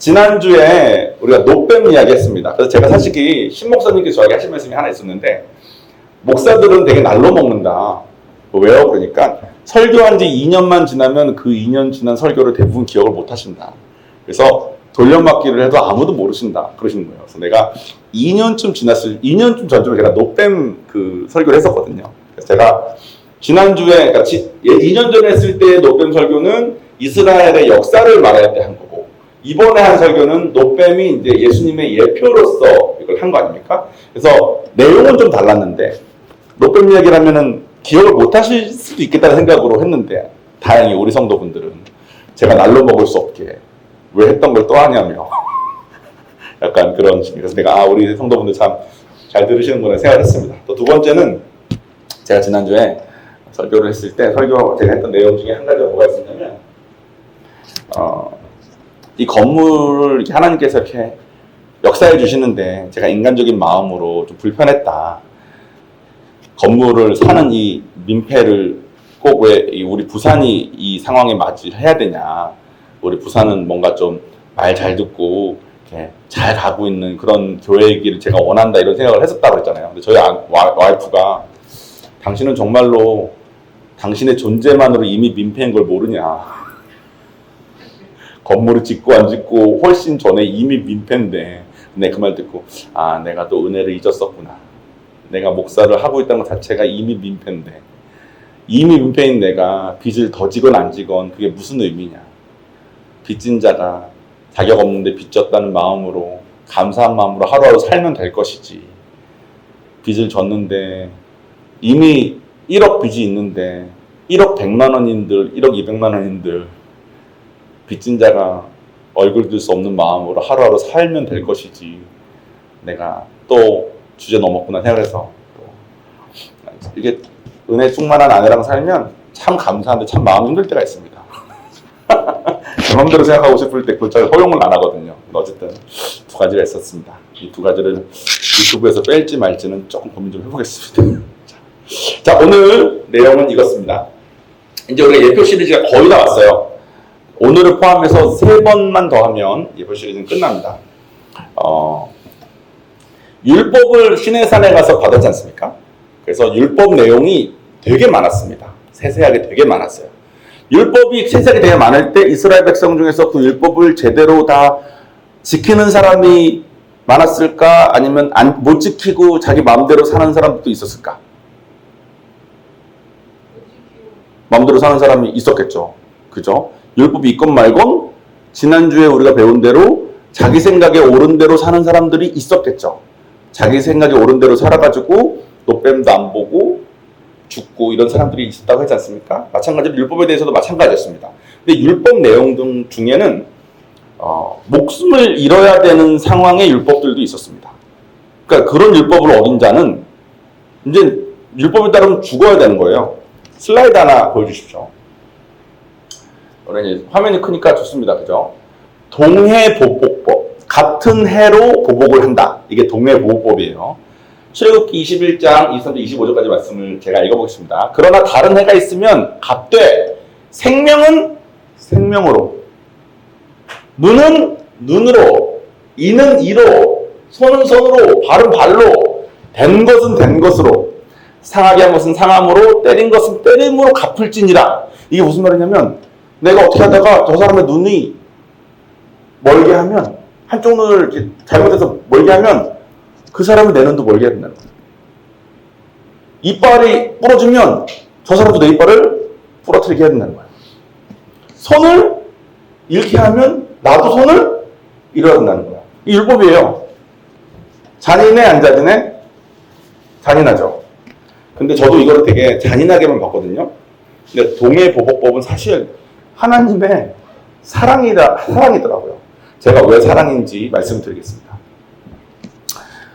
지난주에 우리가 노뱀 이야기 했습니다. 그래서 제가 사실 신 목사님께서 저에게 하신 말씀이 하나 있었는데, 목사들은 되게 날로 먹는다. 왜요? 그러니까 설교한 지 2년만 지나면 그 2년 지난 설교를 대부분 기억을 못 하신다. 그래서 돌려막기를 해도 아무도 모르신다. 그러시는 거예요. 그래서 내가 2년쯤 전쯤에 제가 노뱀 그 설교를 했었거든요. 그래서 제가 지난주에, 그러니까 2년 전에 했을 때의 노뱀 설교는 이스라엘의 역사를 말할 때 한 거고, 이번에 한 설교는 노뱀이 이제 예수님의 예표로서 이걸 한 거 아닙니까? 그래서 내용은 좀 달랐는데, 노뱀 이야기를 하면은 기억을 못 하실 수도 있겠다는 생각으로 했는데, 다행히 우리 성도분들은 제가 날로 먹을 수 없게 왜 했던 걸 또 하냐며 약간 그런 식으로. 그래서 내가 우리 성도분들 참 잘 들으시는구나 생각했습니다. 또 두 번째는, 제가 지난주에 설교를 했을 때 제가 했던 내용 중에 한 가지가 뭐가 있었냐면, 이 건물을 이렇게 하나님께서 이렇게 역사해 주시는데 제가 인간적인 마음으로 좀 불편했다. 건물을 사는 이 민폐를 꼭 왜 우리 부산이 이 상황에 맞이해야 되냐. 우리 부산은 뭔가 좀 말 잘 듣고 이렇게 잘 가고 있는 그런 교회이기를 제가 원한다, 이런 생각을 했었다고 했잖아요. 근데 저희 와이프가, 당신은 정말로 당신의 존재만으로 이미 민폐인 걸 모르냐. 건물을 짓고 안 짓고 훨씬 전에 이미 민폐인데. 근데 그 말 듣고, 아, 내가 또 은혜를 잊었었구나. 내가 목사를 하고 있다는 것 자체가 이미 민폐인데, 이미 민폐인 내가 빚을 더 지건 안 지건 그게 무슨 의미냐. 빚진 자가 자격 없는데 빚졌다는 마음으로, 감사한 마음으로 하루하루 살면 될 것이지. 빚을 졌는데 이미 1억 빚이 있는데 1억 100만 원인들, 1억 200만 원인들 빚진 자가 얼굴 들 수 없는 마음으로 하루하루 살면 될 것이지. 내가 또 주제 넘었구나 생각해서, 이게 은혜 충만한 아내랑 살면 참 감사한데 참 마음 힘들 때가 있습니다. 제 마음대로 생각하고 싶을 때 그걸 잘 허용을 안 하거든요. 어쨌든 두 가지가 있었습니다. 이 두 가지를 유튜브에서 뺄지 말지는 조금 고민 좀 해보겠습니다. 자, 오늘 내용은 이렇습니다. 이제 우리가 예표 시리즈가 거의 다 왔어요. 오늘을 포함해서 3번만 더 하면 예표 시리즈는 끝납니다. 율법을 시내산에 가서 받았지 않습니까? 그래서 율법 내용이 되게 많았습니다. 세세하게 되게 많았어요. 율법이 세세하게 되게 많을 때 이스라엘 백성 중에서 그 율법을 제대로 다 지키는 사람이 많았을까? 아니면 못 지키고 자기 마음대로 사는 사람도 있었을까? 마음대로 사는 사람이 있었겠죠. 그죠? 율법이 있건 말건 지난주에 우리가 배운 대로 자기 생각에 옳은 대로 사는 사람들이 있었겠죠. 자기 생각에 옳은 대로 살아가지고 노뱀도 안 보고 죽고 이런 사람들이 있었다고 하지 않습니까? 마찬가지로 율법에 대해서도 마찬가지였습니다. 근데 율법 내용 등 중에는 목숨을 잃어야 되는 상황의 율법들도 있었습니다. 그러니까 그런 율법을 어긴 자는 이제 율법에 따르면 죽어야 되는 거예요. 슬라이드 하나 보여주십시오. 화면이 크니까 좋습니다. 그죠? 동해보복법. 같은 해로 보복을 한다. 이게 동해보복법이에요. 출애굽기 21장 23절 25절까지 말씀을 제가 읽어보겠습니다. 그러나 다른 해가 있으면 갑되 생명은 생명으로, 눈은 눈으로, 이는 이로, 손은 손으로, 발은 발로, 된 것은 된 것으로, 상하게 한 것은 상함으로, 때린 것은 때림으로 갚을지니라. 이게 무슨 말이냐면, 내가 어떻게 하다가 저 사람의 눈이 멀게 하면, 한쪽 눈을 이렇게 잘못해서 멀게 하면 그 사람이 내 눈도 멀게 해야 된다는 거예요. 이빨이 부러지면 저 사람도 내 이빨을 부러뜨리게 해야 된다는 거예요. 손을 잃게 하면 나도 손을 잃어야 된다는 거예요. 이 율법이에요. 잔인해 안 잔인해? 잔인하죠. 근데 저도 이걸 되게 잔인하게만 봤거든요. 근데 동해보복법은 사실 하나님의 사랑이더라고요. 제가 왜 사랑인지 말씀드리겠습니다.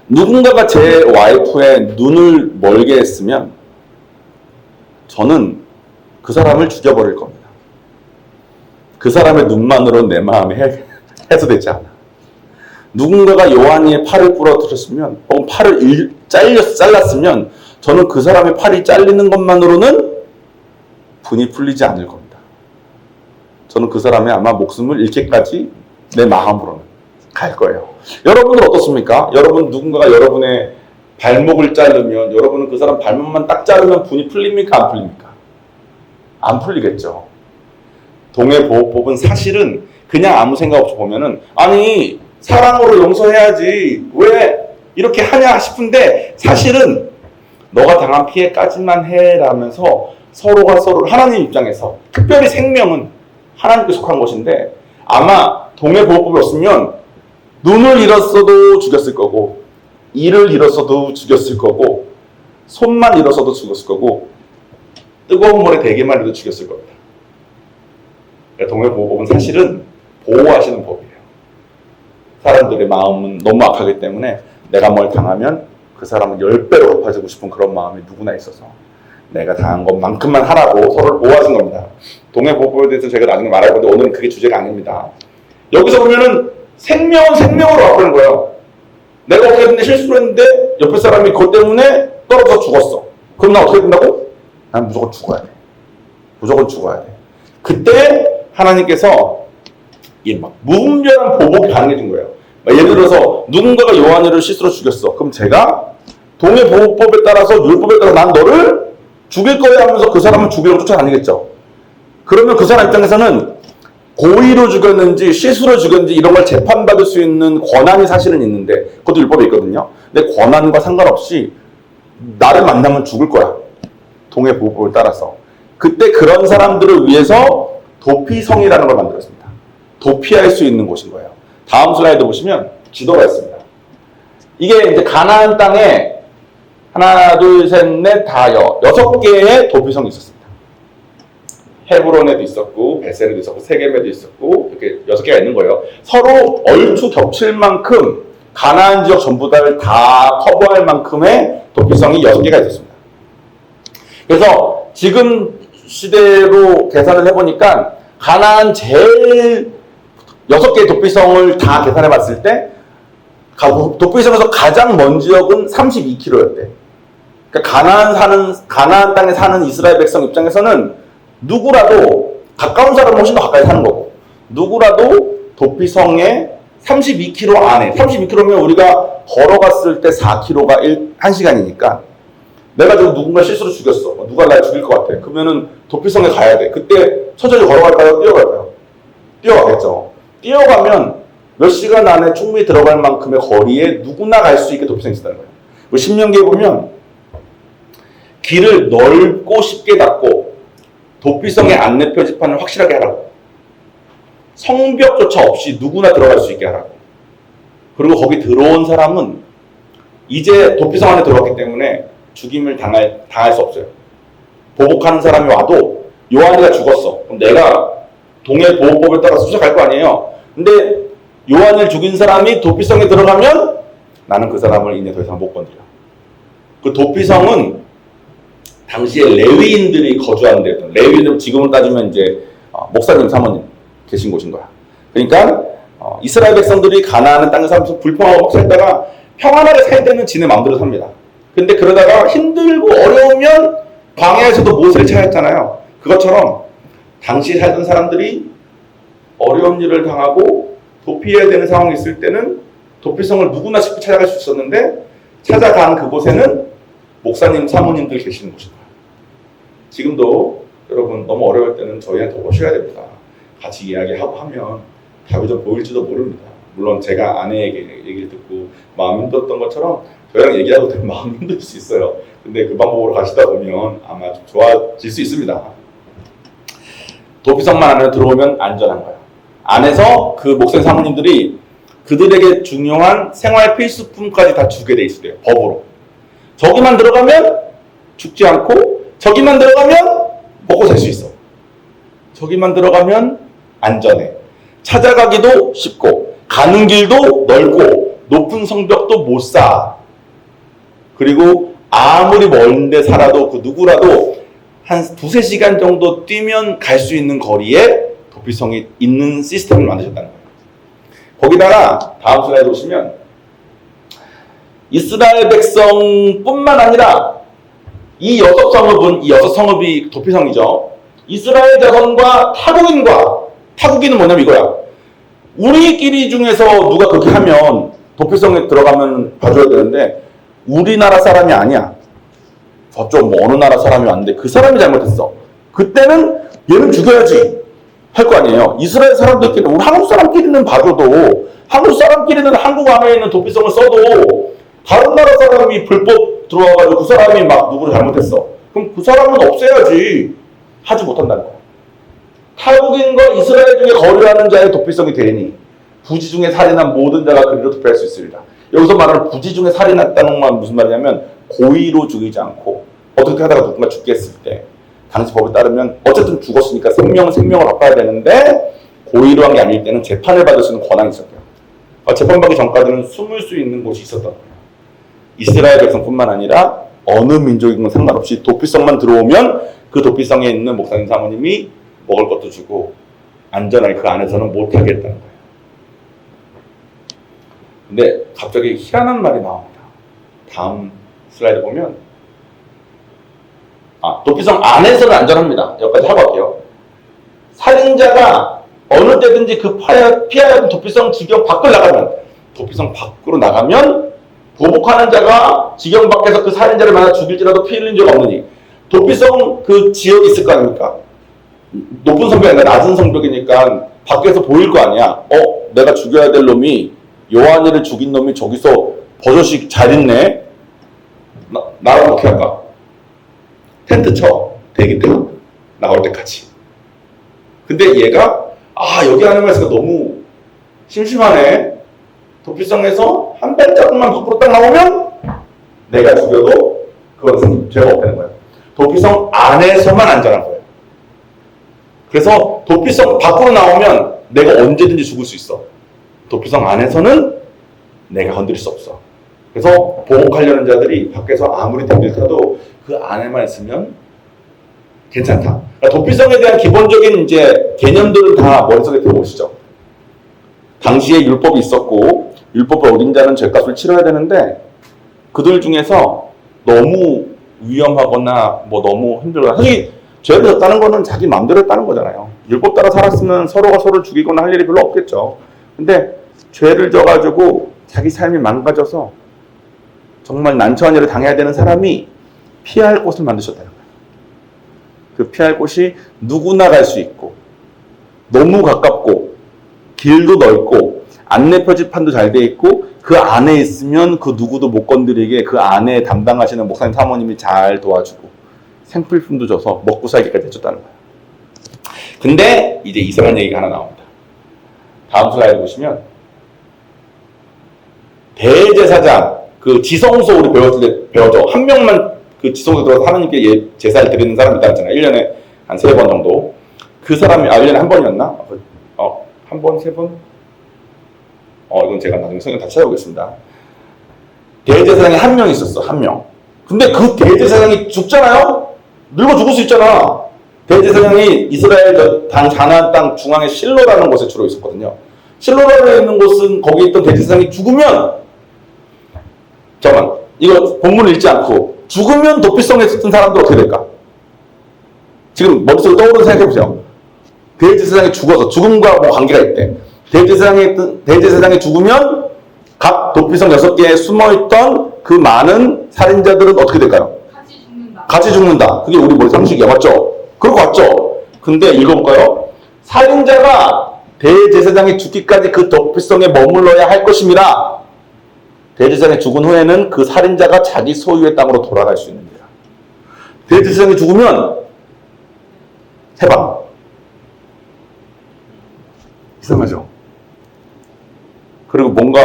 누군가가 제 와이프의 눈을 멀게 했으면 저는 그 사람을 죽여버릴 겁니다. 그 사람의 눈만으로 내 마음이 해소되지 않아. 누군가가 요한이의 팔을 부러뜨렸으면, 혹은 팔을 잘랐으면 저는 그 사람의 팔이 잘리는 것만으로는 분이 풀리지 않을 겁니다. 저는 그 사람의 아마 목숨을 잃게까지 내 마음으로는 갈 거예요. 여러분은 어떻습니까? 여러분 누군가가 여러분의 발목을 자르면 여러분은 그 사람 발목만 딱 자르면 분이 풀립니까? 안 풀립니까? 안 풀리겠죠. 동해보호법은 사실은 그냥 아무 생각 없이 보면은 아니 사랑으로 용서해야지 왜 이렇게 하냐 싶은데 사실은 너가 당한 피해까지만 해라면서 서로가 서로를 하나님 입장에서 특별히 생명은 하나님께 속한 것인데 아마 동해보호법이 없으면 눈을 잃었어도 죽였을 거고 이를 잃었어도 죽였을 거고 손만 잃었어도 죽였을 거고 뜨거운 물에 대게만 해도 죽였을 겁니다. 동해보호법은 사실은 보호하시는 법이에요. 사람들의 마음은 너무 악하기 때문에 내가 뭘 당하면 그 사람은 10배로 갚아주고 싶은 그런 마음이 누구나 있어서 내가 당한 것만큼만 하라고 서로를 보호하신 겁니다. 동해보호법에 대해서 제가 나중에 말할 건데 오늘은 그게 주제가 아닙니다. 여기서 보면은 생명은 생명으로 바꾸는 거예요. 내가 어떻게 했는데 실수를 했는데 옆에 사람이 그것 때문에 떨어져 죽었어. 그럼 나 어떻게 된다고? 난 무조건 죽어야 돼. 무조건 죽어야 돼. 그때 하나님께서 막 무분별한 보복이 가능해진 거예요. 예를 들어서 누군가가 요한이를 실수로 죽였어. 그럼 제가 동해보호법에 따라서 율법에 따라서 난 너를 죽일 거야 하면서 그 사람을 죽이려고 쫓아다니겠죠. 그러면 그 사람 입장에서는 고의로 죽였는지 실수로 죽였는지 이런 걸 재판받을 수 있는 권한이 사실은 있는데 그것도 율법에 있거든요. 근데 권한과 상관없이 나를 만나면 죽을 거야. 동해보호법을 따라서. 그때 그런 사람들을 위해서 도피성이라는 걸 만들었습니다. 도피할 수 있는 곳인 거예요. 다음 슬라이드 보시면 지도가 있습니다. 이게 이제 가나안 땅에 하나, 둘, 셋, 넷, 다여 6개의 도피성이 있었습니다. 헤브론에도 있었고 베셀에도 있었고 세겜에도 있었고 이렇게 6개가 있는 거예요. 서로 얼추 겹칠 만큼 가나안 지역 전부 다를 다 커버할 만큼의 도피성이 6개가 있었습니다. 그래서 지금 시대로 계산을 해보니까 가나안 제일 6개의 도피성을 다 계산해 봤을 때 도피성에서 가장 먼 지역은 32km였대. 그러니까 가나안 땅에 사는 이스라엘 백성 입장에서는 누구라도 가까운 사람은 훨씬 더 가까이 사는 거고 누구라도 도피성의 32km 안에 32km면 우리가 걸어갔을 때 4km가 1시간이니까 내가 지금 누군가 실수로 죽였어. 누가 날 죽일 것 같아. 그러면은 도피성에 가야 돼. 그때 천천히 걸어갈까요? 뛰어갈까요? 뛰어가겠죠. 뛰어가면 몇 시간 안에 충분히 들어갈 만큼의 거리에 누구나 갈 수 있게 도피성이 있다는 거예요. 신명기에 보면 길을 넓고 쉽게 닫고 도피성의 안내 표지판을 확실하게 하라고. 성벽조차 없이 누구나 들어갈 수 있게 하라고. 그리고 거기 들어온 사람은 이제 도피성 안에 들어왔기 때문에 죽임을 당할 수 없어요. 보복하는 사람이 와도 요한이가 죽었어. 그럼 내가 동해보호법에 따라 수색할 거 아니에요. 근데 요한을 죽인 사람이 도피성에 들어가면 나는 그 사람을 이제 더 이상 못 건드려. 그 도피성은 당시에 레위인들이 거주하는 데였던, 레위인들 지금으로 따지면 이제 목사님, 사모님 계신 곳인 거야. 그러니까 이스라엘 백성들이 가나안 땅에 살면서 불평하고 살다가 평안하게 살 때는 지네 마음대로 삽니다. 근데 그러다가 힘들고 어려우면 광야에서도 모세를 찾았잖아요. 그것처럼 당시 살던 사람들이 어려운 일을 당하고 도피해야 되는 상황이 있을 때는 도피성을 누구나 쉽게 찾아갈 수 있었는데 찾아간 그곳에는 목사님, 사모님들 계시는 곳입니다. 지금도 여러분 너무 어려울 때는 저희한테 오셔야 됩니다. 같이 이야기하고 하면 답이 좀 보일지도 모릅니다. 물론 제가 아내에게 얘기를 듣고 마음 힘들었던 것처럼 저희랑 얘기하고 되면 마음 힘들 수 있어요. 근데 그 방법으로 가시다 보면 아마 좀 좋아질 수 있습니다. 도피성만 안에 들어오면 안전한 거예요. 안에서 그 목사님 사모님들이 그들에게 중요한 생활 필수품까지 다 주게 돼 있어요. 법으로. 저기만 들어가면 죽지 않고 저기만 들어가면 먹고 살 수 있어. 저기만 들어가면 안전해. 찾아가기도 쉽고 가는 길도 넓고 높은 성벽도 못 쌓아. 그리고 아무리 먼데 살아도 그 누구라도 한 2-3시간 정도 뛰면 갈 수 있는 거리에 도피성이 있는 시스템을 만드셨다는 거예요. 거기다가 다음 슬라이드 보시면 이스라엘 백성뿐만 아니라 이 6 성읍이 도피성이죠. 이스라엘 자손과 타국인은 뭐냐면 이거야. 우리끼리 중에서 누가 그렇게 하면 도피성에 들어가면 봐줘야 되는데 우리나라 사람이 아니야. 저쪽 뭐 어느 나라 사람이 왔는데 그 사람이 잘못했어. 그때는 얘는 죽여야지 할 거 아니에요. 이스라엘 사람들끼리, 우리 한국 사람끼리는 봐줘도, 한국 사람끼리는 한국 안에 있는 도피성을 써도 다른 나라 사람이 불법 들어와가지고 그 사람이 막 누구를 잘못했어. 그럼 그 사람은 없애야지. 하지 못한다는 거야. 타국인과 이스라엘 중에 거류하는 자의 도피성이 되니 부지 중에 살인한 모든 자가 그리로 도피할 수 있으리라. 여기서 말하는 부지 중에 살인했다는 건 무슨 말이냐면 고의로 죽이지 않고 어떻게 하다가 누군가 죽게 했을 때 당시 법에 따르면 어쨌든 죽었으니까 생명을 갚아야 되는데 고의로 한 게 아닐 때는 재판을 받을 수 있는 권한이 있었대요. 재판받기 전까지는 숨을 수 있는 곳이 있었던 거예요. 이스라엘 백성뿐만 아니라 어느 민족인 건 상관없이 도피성만 들어오면 그 도피성에 있는 목사님 사모님이 먹을 것도 주고 안전하게 그 안에서는 못 하겠다는 거예요. 근데 갑자기 희한한 말이 나옵니다. 다음 슬라이드 보면 도피성 안에서는 안전합니다. 여기까지 하고 갈게요. 살인자가 어느 때든지 그 피해야 하는 도피성 지경 밖을 나가면, 도피성 밖으로 나가면 보복하는 자가 지경 밖에서 그 살인자를 만나 죽일지라도 피 흘린 적 없느니. 도피성 그 지역이 있을 거 아닙니까? 높은 성벽이 아니라 낮은 성벽이니까 밖에서 보일 거 아니야. 내가 죽여야 될 놈이, 요한이를 죽인 놈이 저기서 버젓이 잘 있네. 나랑 어떻게 할까? 텐트 쳐. 대기 때 나올 때까지. 근데 얘가 여기 안에만 있으니까 너무 심심하네. 도피성에서 한 발자국만 밖으로 딱 나오면 내가 죽여도 그것은 죄가 없다는 거예요. 도피성 안에서만 안전한 거예요. 그래서 도피성 밖으로 나오면 내가 언제든지 죽을 수 있어. 도피성 안에서는 내가 건드릴 수 없어. 그래서 보복하려는 자들이 밖에서 아무리 덤빌까도 그 안에만 있으면 괜찮다. 그러니까 도피성에 대한 기본적인 이제 개념들은 다 머릿속에 들어오시죠. 당시에 율법이 있었고 율법을 어긴 자는 죄값을 치러야 되는데 그들 중에서 너무 위험하거나 뭐 너무 힘들거나, 사실 죄를 졌다는 거는 자기 마음대로 했다는 거잖아요. 율법 따라 살았으면 서로가 서로를 죽이거나 할 일이 별로 없겠죠. 근데 죄를 져가지고 자기 삶이 망가져서 정말 난처한 일을 당해야 되는 사람이 피할 곳을 만드셨다는 거예요. 그 피할 곳이 누구나 갈 수 있고 너무 가깝고 길도 넓고 안내 표지판도 잘 돼 있고 그 안에 있으면 그 누구도 못 건드리게 그 안에 담당하시는 목사님 사모님이 잘 도와주고 생필품도 줘서 먹고 살기까지 해줬다는 거예요. 근데 이제 이상한 얘기가 하나 나옵니다. 다음 슬라이드 보시면 대제사장, 그 지성소 우리 배웠을 때 배웠죠. 한 명만 그 지성소 들어가서 하나님께 제사를 드리는 사람이 있다 했잖아요. 1년에 한 3번 정도. 그 사람이 1년에 한 번이었나? 한 번, 3번? 이건 제가 나중에 성경 다시 찾아보겠습니다. 대제사장이 한 명 있었어. 한 명. 근데 그 대제사장이 죽잖아요? 늙어 죽을 수 있잖아. 대제사장이 이스라엘 가나안 땅 중앙에 실로라는 곳에 주로 있었거든요. 실로라에 있는 곳은 거기 있던 대제사장이 죽으면, 잠깐만, 이거 본문을 읽지 않고 죽으면 도피성에 있었던 사람들 어떻게 될까? 지금 머릿속에 떠오르는 생각해보세요. 대제사장이 죽어서 죽음과 뭐 관계가 있대. 대제사장이 죽으면 각 도피성 6개에 숨어있던 그 많은 살인자들은 어떻게 될까요? 같이 죽는다. 같이 죽는다. 그게 우리 머리 상식이야. 맞죠? 그럴 것 같죠? 근데 읽어볼까요? 살인자가 대제사장이 죽기까지 그 도피성에 머물러야 할 것입니다. 대제사장이 죽은 후에는 그 살인자가 자기 소유의 땅으로 돌아갈 수 있습니다. 대제사장이 죽으면 해방. 이상하죠? 그리고 뭔가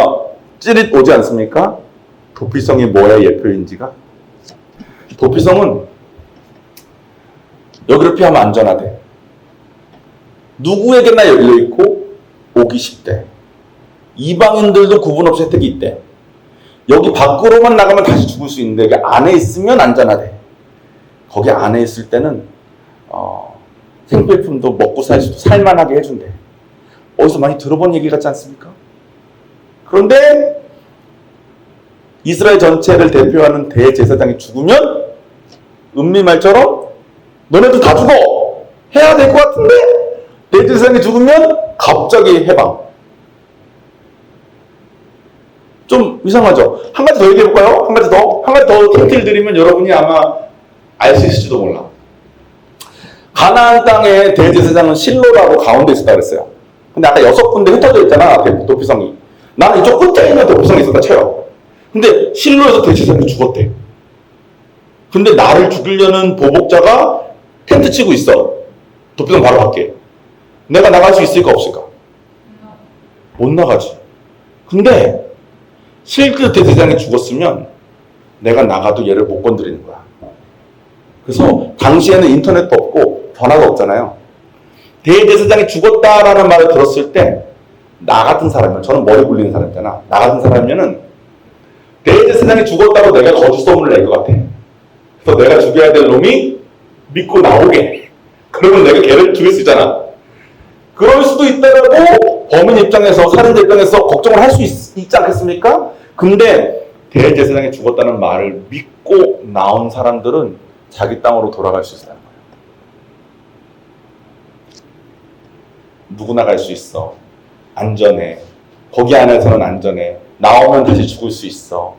찌릿 오지 않습니까? 도피성이 뭐의 예표인지가? 도피성은 여기를 피하면 안전하대. 누구에게나 열려있고 오기 쉽대. 이방인들도 구분 없이 혜택이 있대. 여기 밖으로만 나가면 다시 죽을 수 있는데 여기 안에 있으면 안전하대. 거기 안에 있을 때는 생필품도 먹고 살만하게 해준대. 어디서 많이 들어본 얘기 같지 않습니까? 그런데 이스라엘 전체를 대표하는 대제사장이 죽으면 은미말처럼 너네도 다 죽어! 해야 될 것 같은데 대제사장이 죽으면 갑자기 해방. 좀 이상하죠? 한 가지 더 얘기해볼까요? 한 가지 더? 한 가지 더 힌트를 드리면 여러분이 아마 알 수 있을지도 몰라. 가나안 땅의 대제사장은 실로라고 가운데 있었다 그랬어요. 근데 아까 6군데 흩어져 있잖아, 도피성이. 나는 이쪽 끝에 있는 도피성이 있었다 쳐요. 근데 실로에서 대제사장이 죽었대. 근데 나를 죽이려는 보복자가 텐트 치고 있어. 도피성 바로 밖에. 내가 나갈 수 있을까 없을까? 못 나가지. 근데 실제 대제사장이 죽었으면 내가 나가도 얘를 못 건드리는 거야. 그래서 당시에는 인터넷도 없고 전화도 없잖아요. 대제사장이 죽었다라는 말을 들었을 때 나 같은 사람이면, 저는 머리 굴리는 사람이잖아. 나 같은 사람이면은 대제사장이 죽었다고 내가 거짓 소문을 낼 것 같아. 그래서 내가 죽여야 될 놈이 믿고 나오게. 그러면 내가 걔를 죽일 수 있잖아. 그럴 수도 있다라고 범인 입장에서, 살인자 입장에서 걱정을 할 수 있지 않겠습니까? 근데 대제사장이 죽었다는 말을 믿고 나온 사람들은 자기 땅으로 돌아갈 수 있다는 거예요. 누구나 갈 수 있어. 안전해. 거기 안에서는 안전해. 나오면 다시 죽을 수 있어.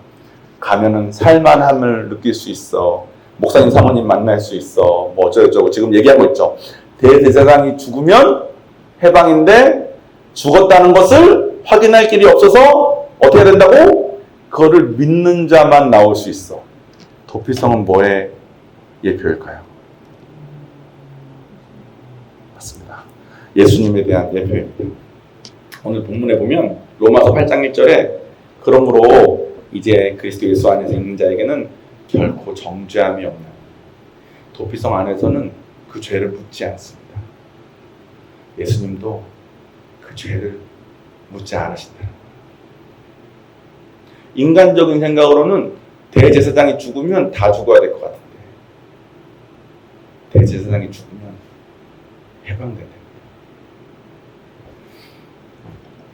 가면은 살만함을 느낄 수 있어. 목사님, 사모님 만날 수 있어. 뭐 어쩌고저쩌고 지금 얘기하고 있죠. 대제사장이 죽으면 해방인데 죽었다는 것을 확인할 길이 없어서 어떻게 해야 된다고? 그거를 믿는 자만 나올 수 있어. 도피성은 뭐의 예표일까요? 맞습니다. 예수님에 대한 예표입니다. 오늘 본문에 보면 로마서 8장 1절에 그러므로 이제 그리스도 예수 안에서 있는 자에게는 결코 정죄함이 없는, 도피성 안에서는 그 죄를 묻지 않습니다. 예수님도 그 죄를 묻지 않으신다. 인간적인 생각으로는 대제사장이 죽으면 다 죽어야 될 것 같은데 대제사장이 죽으면 해방된다.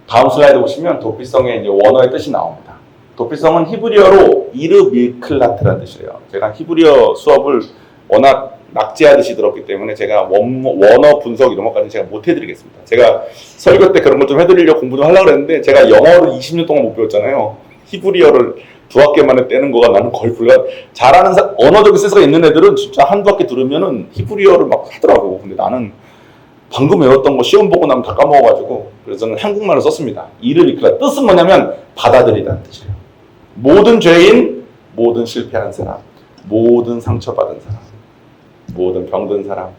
다음 슬라이드 보시면 도피성의 이제 원어의 뜻이 나옵니다. 도피성은 히브리어로 이르 밀클라트라는 뜻이에요. 제가 히브리어 수업을 워낙 낙제하듯이 들었기 때문에 제가 원어 분석 이런 것까지 제가 못 해드리겠습니다. 제가 설교 때 그런 걸 좀 해드리려고 공부 좀 하려고 했는데 제가 영어를 20년 동안 못 배웠잖아요. 히브리어를 두 학기 만에 떼는 거가 나는 거의 불가. 잘하는 언어적인 센스가 있는 애들은 진짜 한두 학기 들으면은 히브리어를 막 하더라고. 근데 나는 방금 외웠던 거 시험 보고 나면 다 까먹어가지고, 그래서 저는 한국말을 썼습니다. 이르 밀클라. 뜻은 뭐냐면 받아들이다는 뜻이에요. 모든 죄인, 모든 실패한 사람, 모든 상처받은 사람, 모든 병든 사람,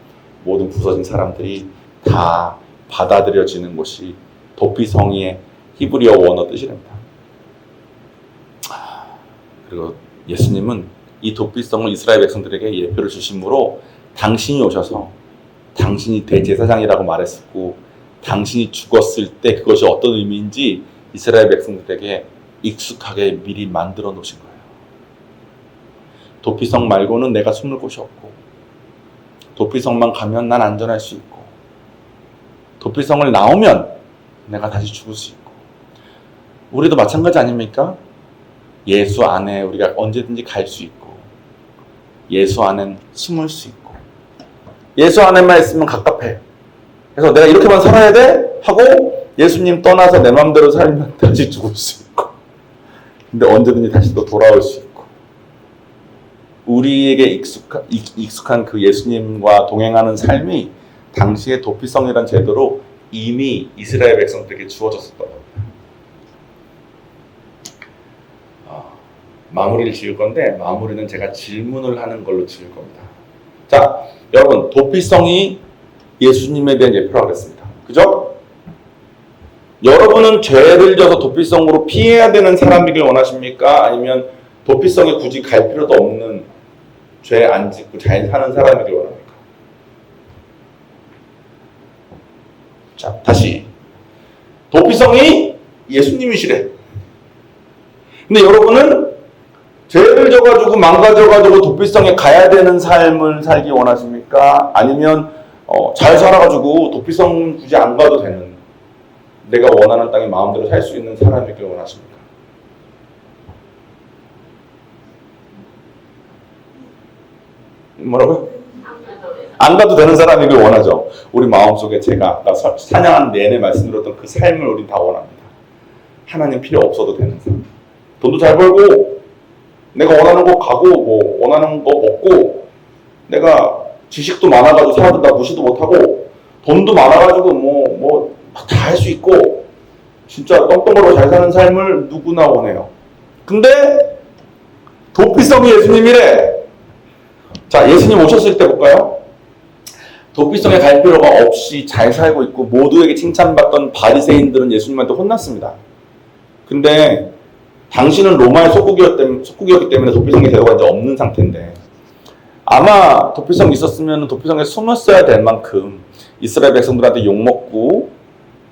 모든 부서진 사람들이 다 받아들여지는 곳이 도피성이의 히브리어 원어 뜻이랍니다. 그리고 예수님은 이 도피성을 이스라엘 백성들에게 예표를 주심으로 당신이 오셔서 당신이 대제사장이라고 말했었고 당신이 죽었을 때 그것이 어떤 의미인지 이스라엘 백성들에게 익숙하게 미리 만들어 놓으신 거예요. 도피성 말고는 내가 숨을 곳이 없고, 도피성만 가면 난 안전할 수 있고, 도피성을 나오면 내가 다시 죽을 수 있고. 우리도 마찬가지 아닙니까? 예수 안에 우리가 언제든지 갈 수 있고, 예수 안엔 숨을 수 있고, 예수 안에만 있으면 갑갑해. 그래서 내가 이렇게만 살아야 돼? 하고 예수님 떠나서 내 마음대로 살면 다시 죽을 수 있고, 근데 언제든지 다시 또 돌아올 수 있고. 우리에게 익숙한 그 예수님과 동행하는 삶이 당시의 도피성이라는 제도로 이미 이스라엘 백성들에게 주어졌었던 겁니다. 마무리를 지을 건데 마무리는 제가 질문을 하는 걸로 지을 겁니다. 자, 여러분, 도피성이 예수님에 대한 예표라고 했습니다. 그죠? 여러분은 죄를 져서 도피성으로 피해야 되는 사람이길 원하십니까? 아니면 도피성에 굳이 갈 필요도 없는, 죄 안 짓고 잘 사는 사람이길 원합니까? 자, 다시. 도피성이 예수님이시래. 근데 여러분은 죄를 져가지고 망가져가지고 도피성에 가야 되는 삶을 살기 원하십니까? 아니면 잘 살아가지고 도피성 굳이 안 가도 되는, 내가 원하는 땅에 마음대로 살 수 있는 사람이길 원하십니까? 뭐라고요? 안 가도 되는 사람이길 원하죠. 우리 마음속에 제가 아까 찬양하는 내내 말씀드렸던 그 삶을 우린 다 원합니다. 하나님 필요 없어도 되는 삶. 돈도 잘 벌고 내가 원하는 거 가고 뭐 원하는 거 먹고 내가 지식도 많아가지고 사람들 다 무시도 못하고 돈도 많아가지고 뭐 다 할 수 있고 진짜 떵떵거리고 잘 사는 삶을 누구나 원해요. 근데 도피성이 예수님이래. 자, 예수님 오셨을 때 볼까요? 도피성에 갈 필요가 없이 잘 살고 있고 모두에게 칭찬받던 바리새인들은 예수님한테 혼났습니다. 근데 당신은 로마의 속국이었기 때문에 도피성에 데려간 적 없는 상태인데 아마 도피성이 있었으면 도피성에 숨었어야 될 만큼 이스라엘 백성들한테 욕먹고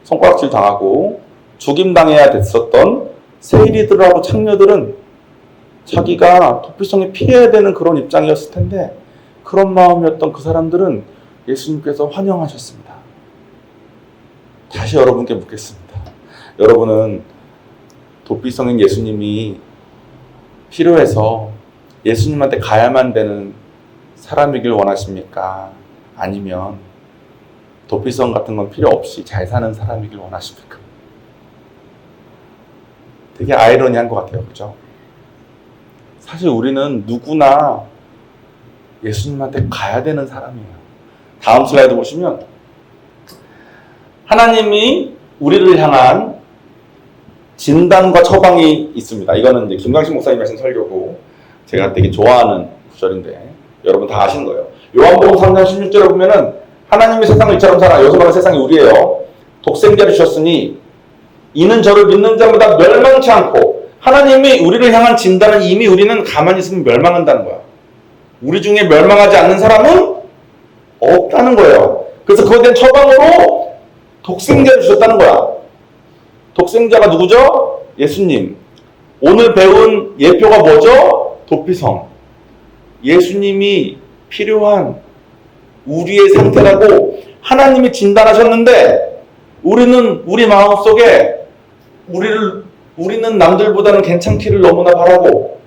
손가락질 당하고 죽임당해야 됐었던 세리들하고 창녀들은 자기가 도피성에 피해야 되는 그런 입장이었을 텐데 그런 마음이었던 그 사람들은 예수님께서 환영하셨습니다. 다시 여러분께 묻겠습니다. 여러분은 도피성인 예수님이 필요해서 예수님한테 가야만 되는 사람이길 원하십니까? 아니면 도피성 같은 건 필요 없이 잘 사는 사람이길 원하십니까? 되게 아이러니한 것 같아요. 그죠? 사실 우리는 누구나 예수님한테 가야 되는 사람이에요. 다음 슬라이드 보시면 하나님이 우리를 향한 진단과 처방이 있습니다. 이거는 이제 김광식 목사님 하신 설교고 제가 되게 좋아하는 구절인데 여러분 다 아시는 거예요. 요한복음 3장 16절에 보면은 하나님이 세상을 이처럼 사랑 여기서 세상이 우리예요. 독생자를 주셨으니 이는 저를 믿는 자마다 멸망치 않고 하나님이 우리를 향한 진단은 이미 우리는 가만히 있으면 멸망한다는 거야. 우리 중에 멸망하지 않는 사람은 없다는 거예요. 그래서 그거에 대한 처방으로 독생자를 주셨다는 거야. 독생자가 누구죠? 예수님. 오늘 배운 예표가 뭐죠? 도피성. 예수님이 필요한 우리의 상태라고 하나님이 진단하셨는데 우리는 우리 마음속에 우리는 남들보다는 괜찮기를 너무나 바라고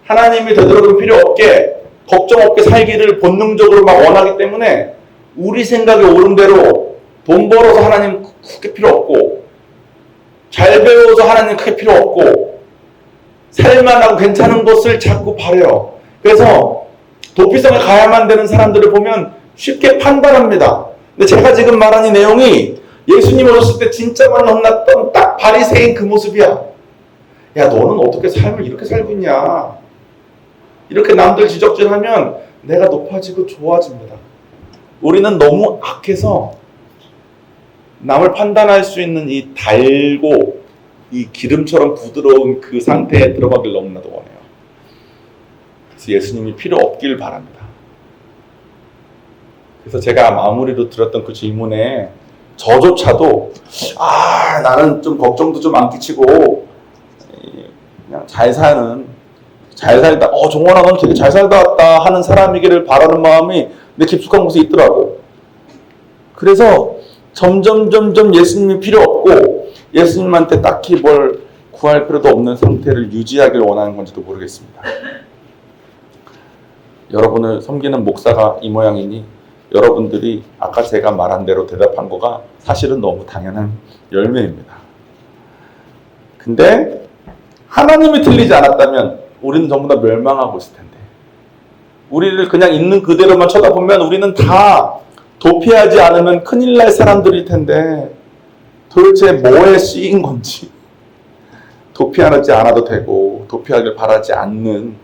하나님이 되도록 필요 없게 걱정 없게 살기를 본능적으로 막 원하기 때문에 우리 생각에 옳은 대로 돈 벌어서 하나님 크게 필요 없고 잘 배워서 하나님 크게 필요 없고 살만하고 괜찮은 것을 자꾸 바래요. 그래서 도피성에 가야만 되는 사람들을 보면 쉽게 판단합니다. 근데 제가 지금 말한 이 내용이 예수님 오셨을 때 진짜 많이 혼났던 딱 바리새인 그 모습이야. 야, 너는 어떻게 삶을 이렇게 살고 있냐? 이렇게 남들 지적질하면 내가 높아지고 좋아집니다. 우리는 너무 악해서 남을 판단할 수 있는 이 달고 이 기름처럼 부드러운 그 상태에 들어가길 너무나도 원해요. 그래서 예수님이 필요 없길 바랍니다. 그래서 제가 마무리로 드렸던 그 질문에 저조차도 나는 좀 걱정도 좀 안 끼치고 그냥 잘 살다 정원아 넌 되게 잘 살다 왔다 하는 사람이기를 바라는 마음이 내 깊숙한 곳에 있더라고. 그래서 점점 예수님이 필요 없고 예수님한테 딱히 뭘 구할 필요도 없는 상태를 유지하길 원하는 건지도 모르겠습니다. 여러분을 섬기는 목사가 이 모양이니 여러분들이 아까 제가 말한 대로 대답한 거가 사실은 너무 당연한 열매입니다. 근데 하나님이 틀리지 않았다면 우리는 전부 다 멸망하고 있을 텐데 우리를 그냥 있는 그대로만 쳐다보면 우리는 다 도피하지 않으면 큰일 날 사람들일 텐데 도대체 뭐에 쓰인 건지 도피하지 않아도 되고 도피하길 바라지 않는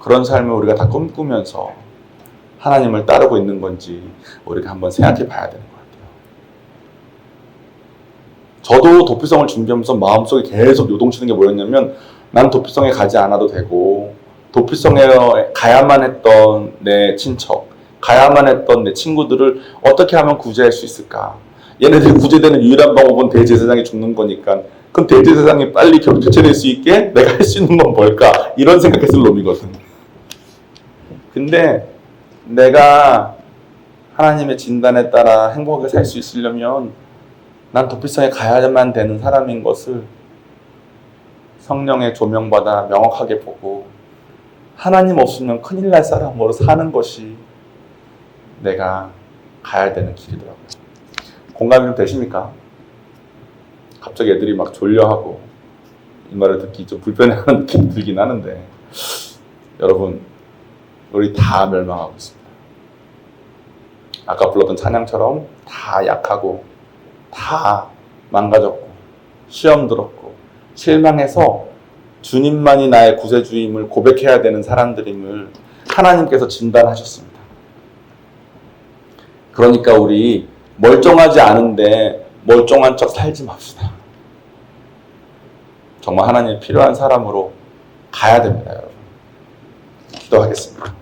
그런 삶을 우리가 다 꿈꾸면서 하나님을 따르고 있는 건지 우리가 한번 생각해 봐야 되는 것 같아요. 저도 도피성을 준비하면서 마음속에 계속 요동치는 게 뭐였냐면 난 도피성에 가지 않아도 되고 도피성에 가야만 했던 내 친척, 가야만 했던 내 친구들을 어떻게 하면 구제할 수 있을까? 얘네들이 구제되는 유일한 방법은 대제사장이 죽는 거니까 그럼 대제사장이 빨리 교체될 수 있게 내가 할 수 있는 건 뭘까? 이런 생각했을 놈이거든. 근데 내가 하나님의 진단에 따라 행복하게 살 수 있으려면 난 도피성에 가야만 되는 사람인 것을 성령의 조명받아 명확하게 보고 하나님 없으면 큰일 날 사람으로 사는 것이 내가 가야 되는 길이더라고요. 공감이 좀 되십니까? 갑자기 애들이 막 졸려하고 이 말을 듣기 좀 불편해하는 느낌이 들긴 하는데 여러분 우리 다 멸망하고 있습니다. 아까 불렀던 찬양처럼 다 약하고 다 망가졌고 시험 들었고 실망해서 주님만이 나의 구세주임을 고백해야 되는 사람들임을 하나님께서 진단하셨습니다. 그러니까 우리 멀쩡하지 않은데 멀쩡한 척 살지 맙시다. 정말 하나님 필요한 사람으로 가야 됩니다, 여러분. 기도하겠습니다.